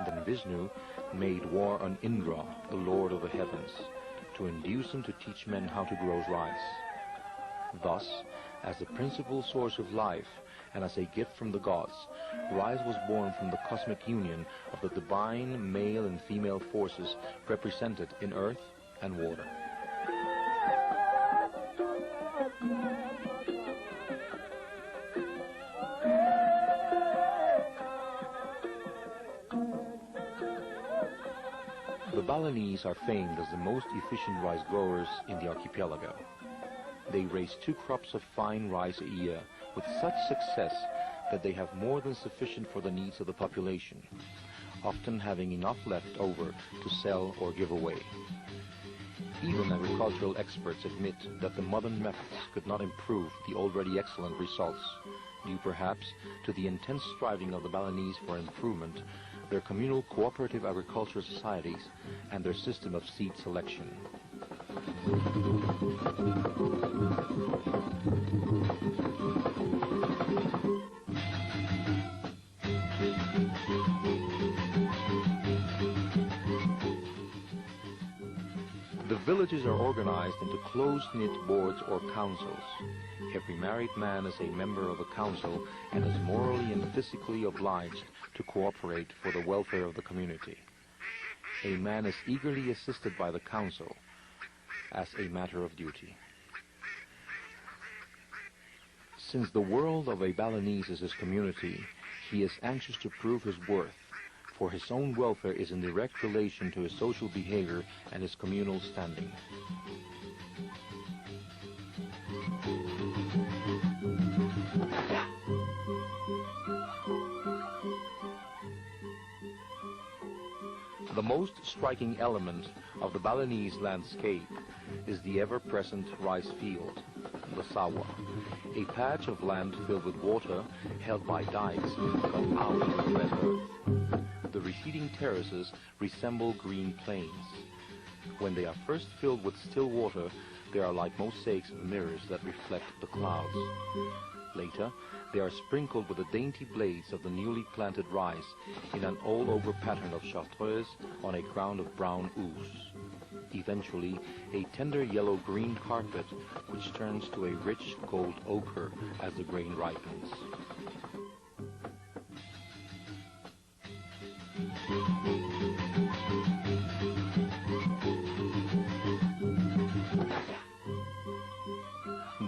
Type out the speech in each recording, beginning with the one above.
Then Vishnu made war on Indra, the lord of the heavens, to induce him to teach men how to grow rice. Thus, as the principal source of life and as a gift from the gods, rice was born from the cosmic union of the divine male and female forces represented in earth and water. The Balinese are famed as the most efficient rice growers in the archipelago. They raise 2 crops of fine rice a year with such success that they have more than sufficient for the needs of the population, often having enough left over to sell or give away. Even agricultural experts admit that the modern methods could not improve the already excellent results, due perhaps to the intense striving of the Balinese for improvement, their communal cooperative agricultural societies, and their system of seed selection. The villages are organized into close-knit boards or councils. Every married man is a member of a council and is morally and physically obliged to cooperate for the welfare of the community. A man is eagerly assisted by the council as a matter of duty. Since the world of a Balinese is his community, he is anxious to prove his worth, for his own welfare is in direct relation to his social behavior and his communal standing. The most striking element of the Balinese landscape is the ever-present rice field, the sawa, a patch of land filled with water held by dikes cut out of the red earth. The receding terraces resemble green plains. When they are first filled with still water, they are like mosaics of mirrors that reflect the clouds. Later, they are sprinkled with the dainty blades of the newly planted rice in an all-over pattern of chartreuse on a ground of brown ooze. Eventually, a tender yellow-green carpet which turns to a rich gold ochre as the grain ripens.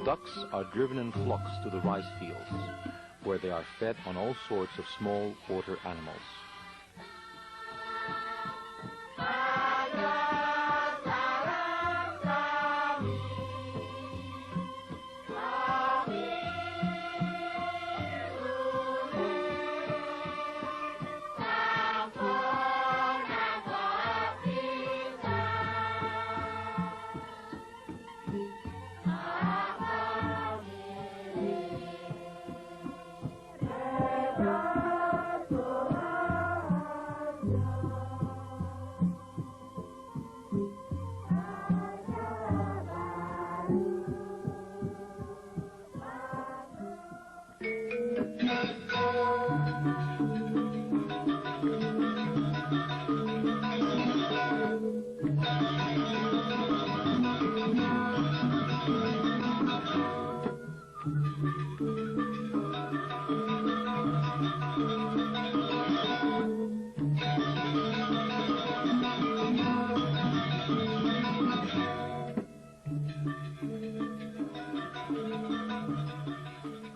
Ducks are driven in flocks to the rice fields, where they are fed on all sorts of small water animals.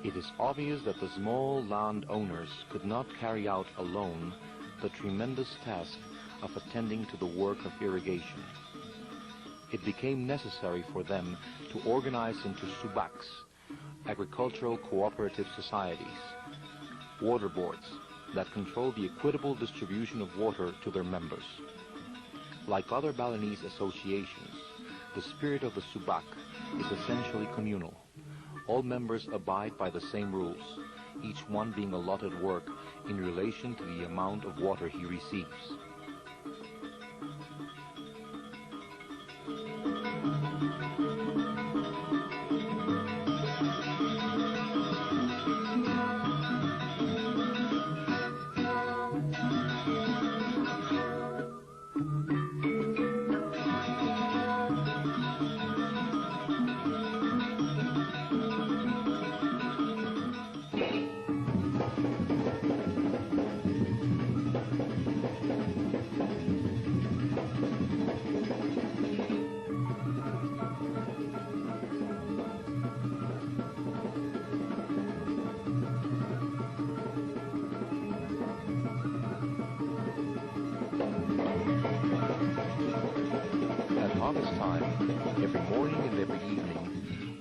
It is obvious that the small landowners could not carry out alone the tremendous task of attending to the work of irrigation. It became necessary for them to organize into subaks, agricultural cooperative societies, water boards that control the equitable distribution of water to their members. Like other Balinese associations, the spirit of the subak is essentially communal. All members abide by the same rules, each one being allotted work in relation to the amount of water he receives.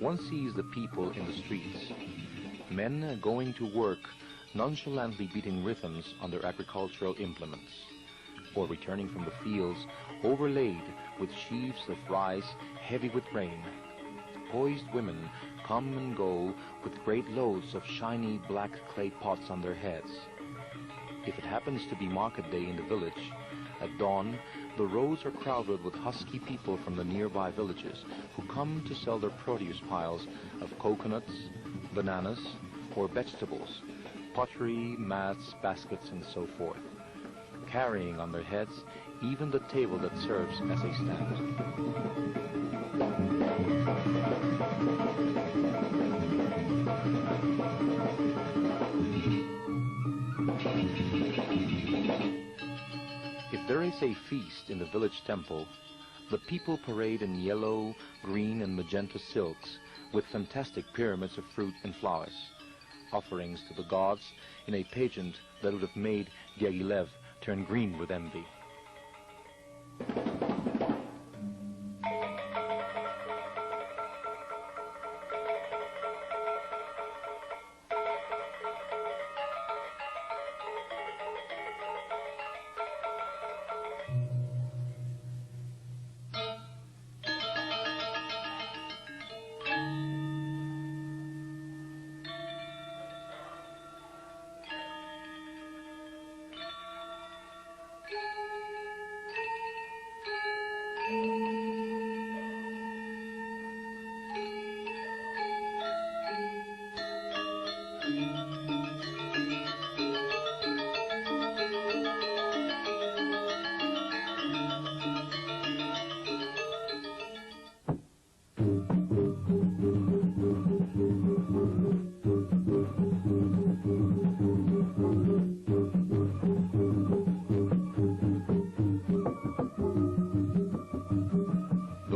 one sees the people in the streets. Men going to work, nonchalantly beating rhythms on their agricultural implements, or returning from the fields overlaid with sheaves of rice heavy with rain. Poised women come and go with great loads of shiny black clay pots on their heads. If it happens to be market day in the village, at dawn the roads are crowded with husky people from the nearby villages who come to sell their produce piles of coconuts, bananas, or vegetables, pottery, mats, baskets, and so forth, carrying on their heads even the table that serves as a stand. If there is a feast in the village temple, the people parade in yellow, green, and magenta silks with fantastic pyramids of fruit and flowers, offerings to the gods in a pageant that would have made Diaghilev turn green with envy.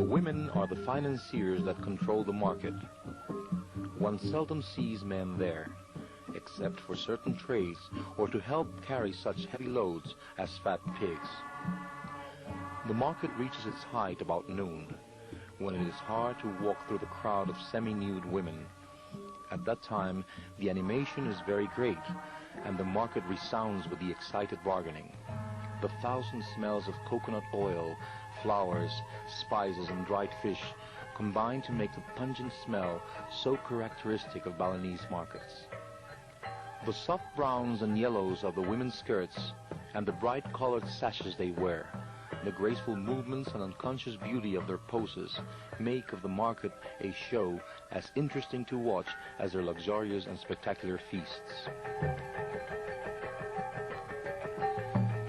Women are the financiers that control the market. One seldom sees men there, except for certain trades or to help carry such heavy loads as fat pigs. The market reaches its height about noon, when it is hard to walk through the crowd of semi-nude women. At that time, the animation is very great, and the market resounds with the excited bargaining. The thousand smells of coconut oil, flowers, spices, and dried fish combine to make the pungent smell so characteristic of Balinese markets. The soft browns and yellows of the women's skirts and the bright-colored sashes they wear, the graceful movements and unconscious beauty of their poses make of the market a show as interesting to watch as their luxurious and spectacular feasts.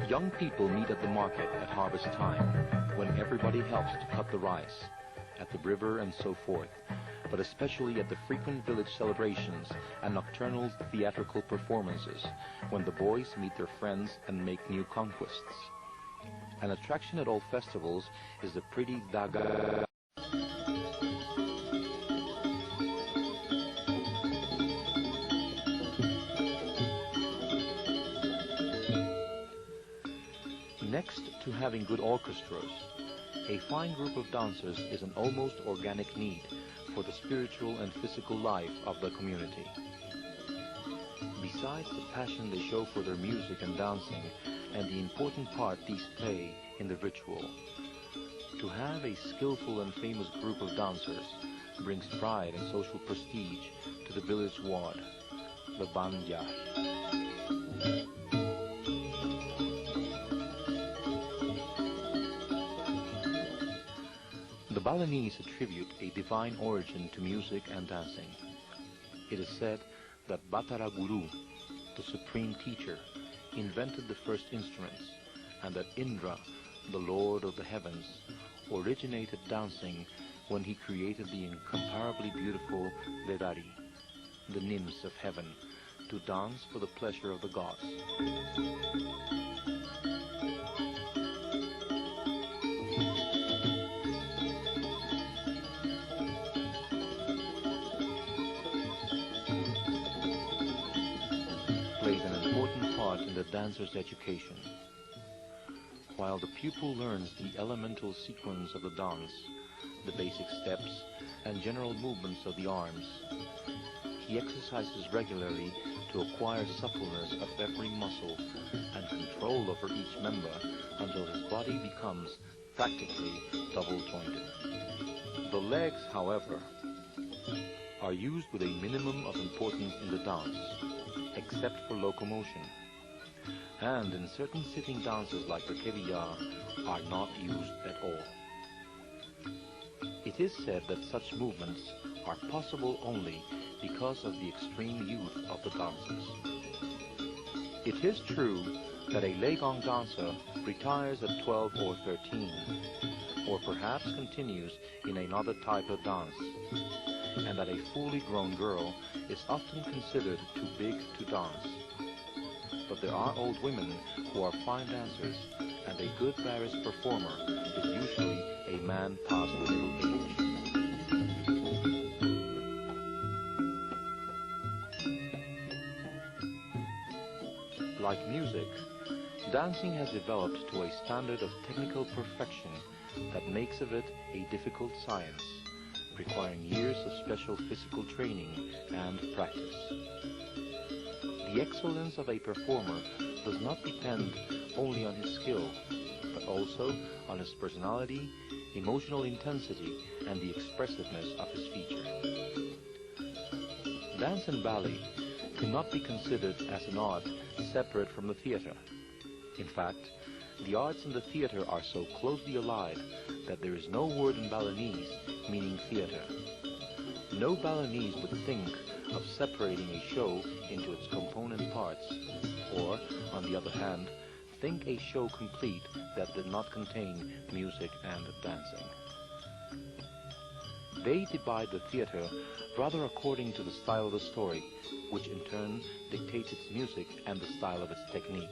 Young people meet at the market at harvest time, when everybody helps to cut the rice, at the river and so forth, but especially at the frequent village celebrations and nocturnal theatrical performances, when the boys meet their friends and make new conquests. An attraction at all festivals is the pretty daga. Next to having good orchestras, a fine group of dancers is an almost organic need for the spiritual and physical life of the community. Besides the passion they show for their music and dancing and the important part these play in the ritual, to have a skillful and famous group of dancers brings pride and social prestige to the village ward, the Banjar. The Balinese attribute a divine origin to music and dancing. It is said that Batara Guru, the supreme teacher, invented the first instruments, and that Indra, the lord of the heavens, originated dancing when he created the incomparably beautiful Vedari, the nymphs of heaven, to dance for the pleasure of the gods. Plays an important part in the dancer's education. While the pupil learns the elemental sequence of the dance, the basic steps and general movements of the arms. He exercises regularly to acquire suppleness of every muscle and control over each member until his body becomes practically double-jointed. The legs, however, are used with a minimum of importance in the dance, except for locomotion, and in certain sitting dances like the keviya are not used at all. It is said that such movements are possible only because of the extreme youth of the dancers. It is true that a Legong dancer retires at 12 or 13, or perhaps continues in another type of dance, and that a fully grown girl is often considered too big to dance. But there are old women who are fine dancers, and a good baris performer is usually a man past middle age. Like music, dancing has developed to a standard of technical perfection that makes of it a difficult science, requiring years of special physical training and practice. The excellence of a performer does not depend only on his skill, but also on his personality, emotional intensity, and the expressiveness of his feature. Dance and ballet cannot be considered as an art separate from the theater. In fact, the arts and the theater are so closely allied that there is no word in Balinese meaning theater. No Balinese would think of separating a show into its component parts, or, on the other hand, think a show complete that did not contain music and dancing. They divide the theater rather according to the style of the story, which in turn dictates its music and the style of its technique.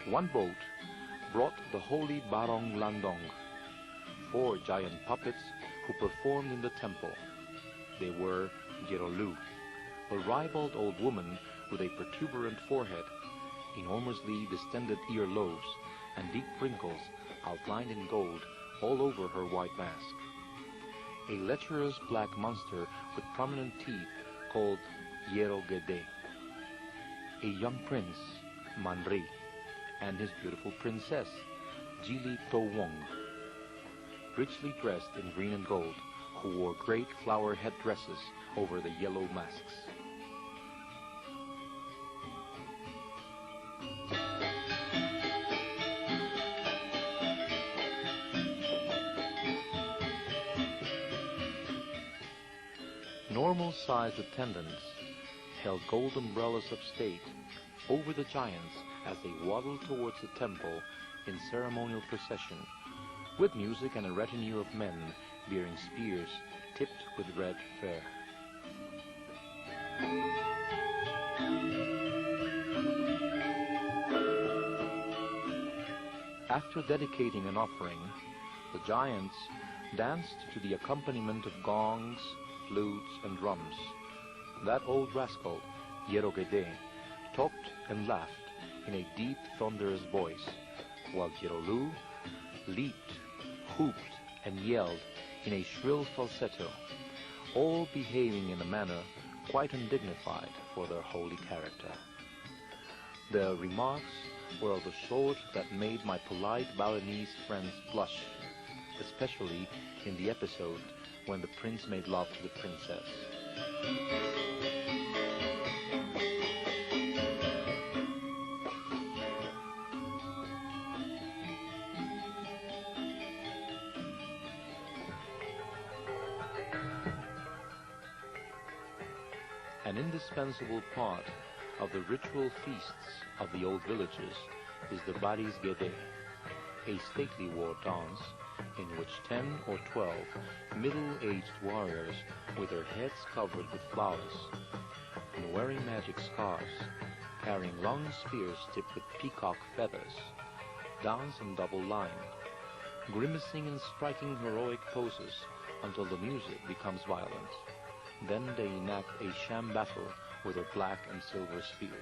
One boat brought the holy Barong Landong, 4 giant puppets who performed in the temple. They were Jerolu, a ribald old woman with a protuberant forehead, enormously distended earlobes, and deep wrinkles outlined in gold all over her white mask. A lecherous black monster with prominent teeth called Yerogede. A young prince, Manri, and his beautiful princess, Jili Towong, richly dressed in green and gold, who wore great flower headdresses over the yellow masks. Normal-sized attendants held gold umbrellas of state over the giants as they waddled towards the temple in ceremonial procession, with music and a retinue of men bearing spears tipped with red fur. After dedicating an offering, the giants danced to the accompaniment of gongs, flutes, and drums. That old rascal, Yerogede, talked and laughed in a deep, thunderous voice, while Jerolu leaped, whooped, and yelled in a shrill falsetto, all behaving in a manner quite undignified for their holy character. Their remarks were of the sort that made my polite Balinese friends blush, especially in the episode when the prince made love to the princess. An indispensable part of the ritual feasts of the old villages is the Baris Gede, a stately war dance in which 10 or 12 middle-aged warriors with their heads covered with flowers and wearing magic scarves, carrying long spears tipped with peacock feathers, dance in double line, grimacing and striking heroic poses until the music becomes violent. Then they enact a sham battle with their black and silver spears.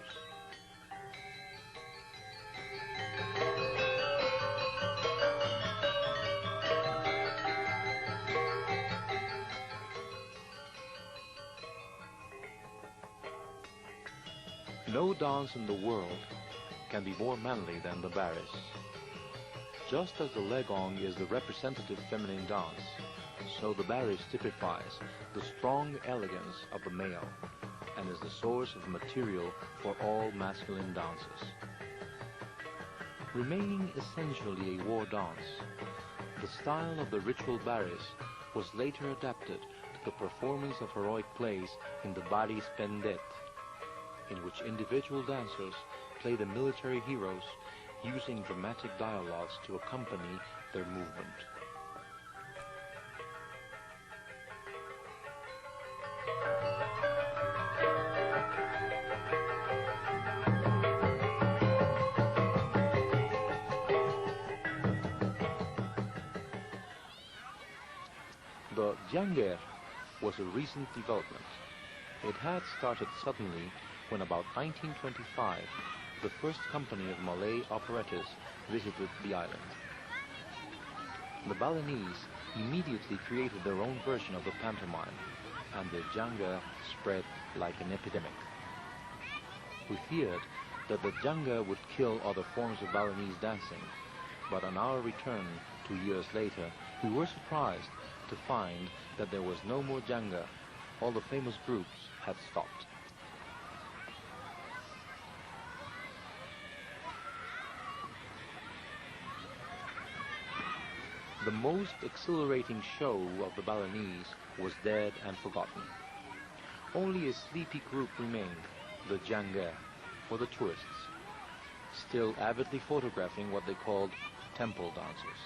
No dance in the world can be more manly than the Baris. Just as the Legong is the representative feminine dance, so the Baris typifies the strong elegance of the male and is the source of material for all masculine dances. Remaining essentially a war dance, the style of the ritual Baris was later adapted to the performance of heroic plays in the Baris Pendet, in which individual dancers play the military heroes using dramatic dialogues to accompany their movement. The Jangger was a recent development. It had started suddenly when about 1925 the first company of Malay operettas visited the island. The Balinese immediately created their own version of the pantomime, and the Jangga spread like an epidemic. We feared that the Jangga would kill other forms of Balinese dancing, but on our return 2 years later, we were surprised to find that there was no more Jangga. All the famous groups had stopped. The most exhilarating show of the Balinese was dead and forgotten. Only a sleepy group remained, the Jangga, or the tourists, still avidly photographing what they called temple dancers.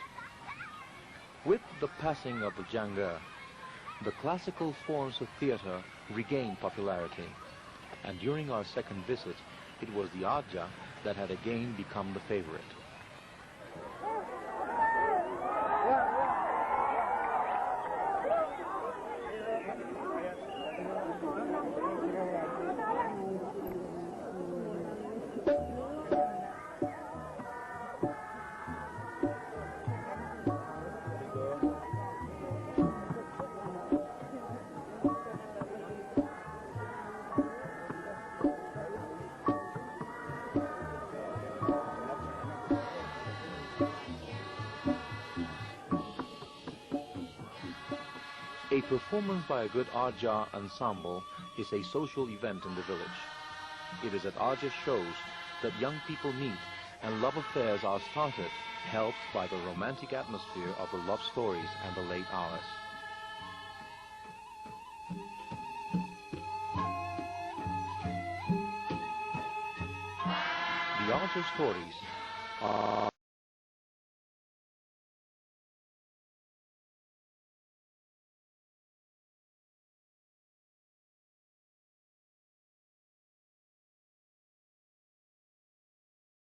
With the passing of the Jangga, the classical forms of theater regained popularity, and during our second visit, it was the Aja that had again become the favorite. A performance by a good Aja ensemble is a social event in the village. It is at Aja shows that young people meet and love affairs are started, helped by the romantic atmosphere of the love stories and the late hours. The Aja stories are